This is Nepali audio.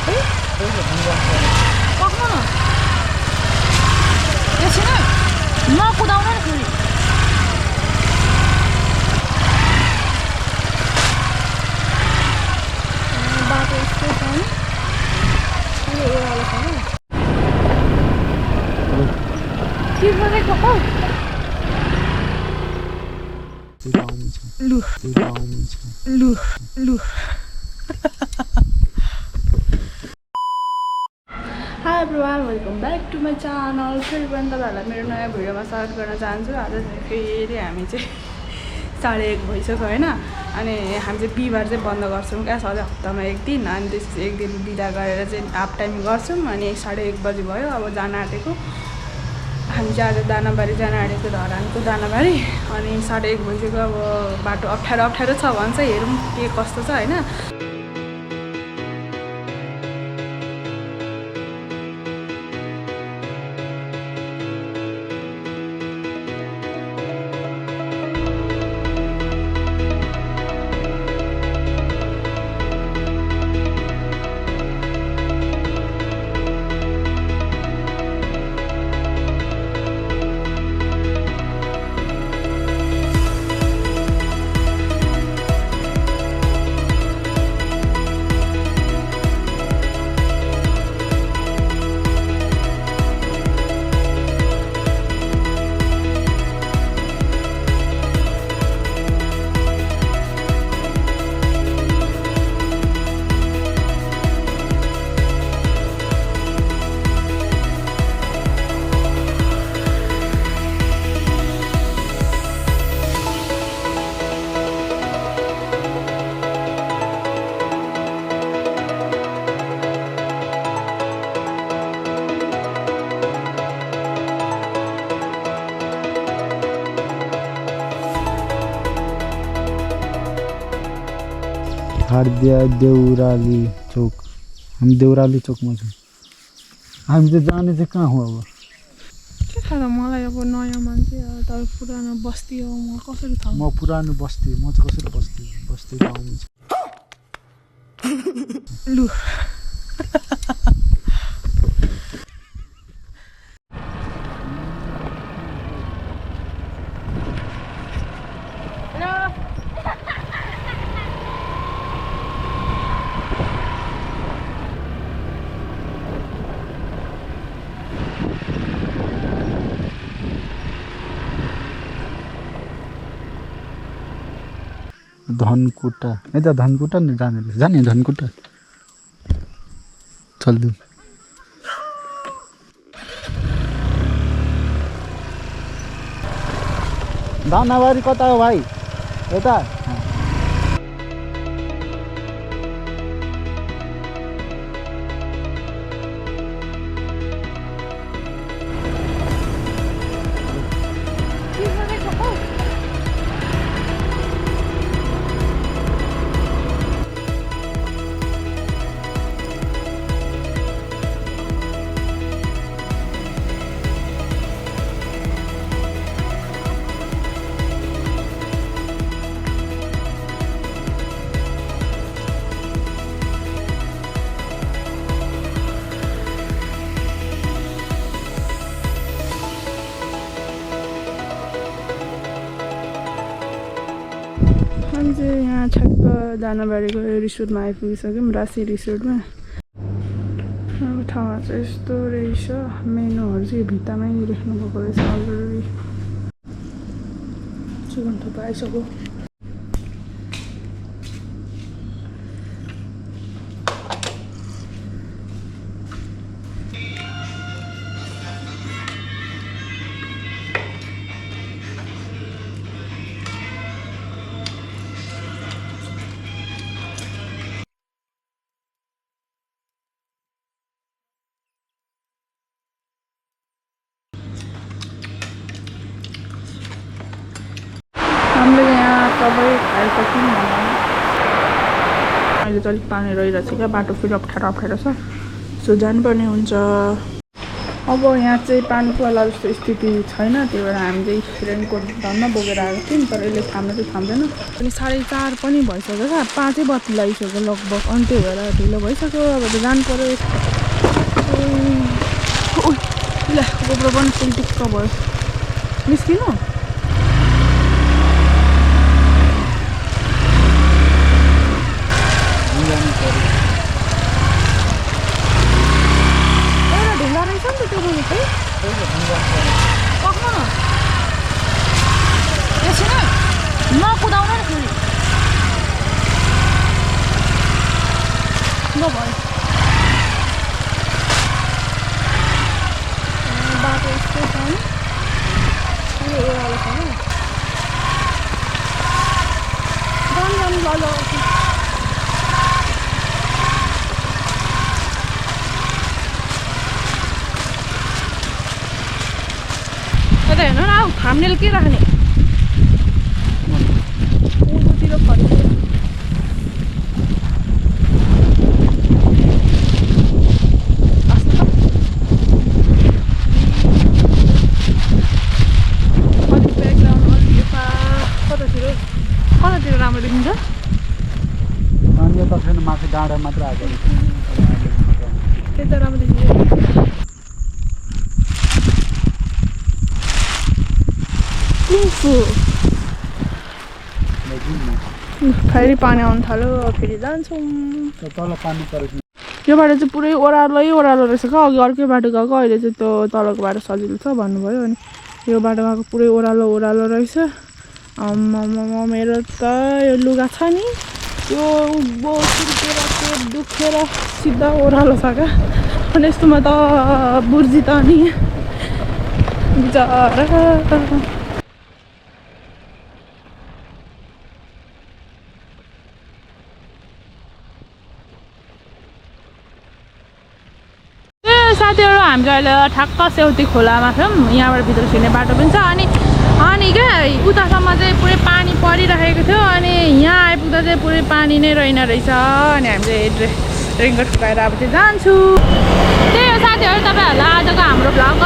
खोइ पक्नु न एकछिन नकुदाउनु नि फेरि बाटो यस्तो छ नि ओह्रालो छ के गरेको हौ लु लु लु hi everyone welcome back to my channel फेरि पनि तपाईँहरूलाई मेरो नयाँ भिडियोमा स्वागत गर्न चाहन्छु आज फेरि हामी चाहिँ 1:30 भइसक्यो होइन अनि हामी चाहिँ बिहिबार चाहिँ बन्द गर्छौँ क्या सधैँ हप्तामा एक दिन अनि त्यसपछि एक दिन बिदा गरेर चाहिँ हाफ टाइम गर्छौँ अनि 1:30 बजी भयो अब जान आँटेको हामी चाहिँ आज दानाबारी जान आँटेको धरानको दानाबारी अनि 1:30 भइसक्यो अब बाटो अप्ठ्यारो छ भन्छ हेरौँ के कस्तो छ होइन हार्दिया देउराली चौक हामी देउराली चौकमा छौँ हामी चाहिँ जाने चाहिँ कहाँ हो अब के थाहा त मलाई अब नयाँ मान्छे तर पुरानो बस्ती हो म कसरी थाहा म पुरानो बस्ती म चाहिँ कसरी बस्ती गाउँमा लु धनकुटा यता धनकुटा नि जाने धनकुटा चल्दु दानाबारी कता हो भाइ यता हामी चाहिँ यहाँ ठ्याक्क दानाबारीको रिसोर्टमा आइपुगिसक्यौँ राशि रिसोर्टमा अब ठाउँमा चाहिँ यस्तो रहेछ मेनुहरू चाहिँ भित्तामै लेख्नु भएको रहेछ अलरेडी चिकन थुक्पा आइसक्यो हामीले यहाँ सबै खाइसक्यौँ अहिले चाहिँ अलिक पानी रहिरहेको छ क्या बाटो फेरि अप्ठ्यारो छ सो जानुपर्ने हुन्छ अब यहाँ चाहिँ पानीको होला जस्तो स्थिति छैन, त्यही भएर हामी चाहिँ रेनकोट धन्न बोकेर आएको थियौँ, तर यसले थाम्न चाहिँ थाम्दैन। अनि 4:30 पनि भइसक्यो क्या, 5 बत्ती लगाइसक्यो लगभग, अनि त्यही भएर ढिलो भइसक्यो। अब त जानु पऱ्यो। ल गोब्रो पनि फुल टिक्क भयो। निस्किनु ढुङ्गा रहेछ नि त त्यो रोड चाहिँ पक्नु न एकछिन नकुदाउनु नि फेरि ल भयो। बाटो यस्तो छ नि यो ओह्रालो छ नि जानु ल यता हेर्नु न, अब थाम्नेले के राख्ने उँधोतिर फर्कियो। अलिक ब्याकग्राउन्ड अलिक यता कतातिर राम्रो देखिन्छ? यो त छैन, माथि डाँडा मात्र आएको त्यता राम्रो देखिन्छ। फेरि पानी आउनु थाल्यो, फेरि जान्छौँ। तल पानी परेको यो बाटो चाहिँ पुरै ओह्रालो रहेछ क्या। अघि अर्कै बाटो गएको, अहिले चाहिँ त्यो तलको बाटो सजिलो छ भन्नुभयो। अनि यो बाटो गएको पुरै ओह्रालो रहेछ। मेरो त यो लुगा छ नि यो सुर्केर पेट दुखेर सिधा ओह्रालो छ क्या। अनि यस्तोमा त बुर्जी त नि बिचरा। साथीहरू हामी चाहिँ अहिले ठ्याक्क सेउती खोलामा छौँ। यहाँबाट भित्र छिर्ने बाटो पनि छ। अनि क्या उतासम्म चाहिँ पुरै पानी परिरहेको थियो, अनि यहाँ आइपुग्दा चाहिँ पुरै पानी नै रहेन रहेछ। अनि हामी चाहिँ रेनकोट फुकाएर अब चाहिँ जान्छु। त्यही हो साथीहरू, तपाईँहरूलाई आजको हाम्रो भ्लग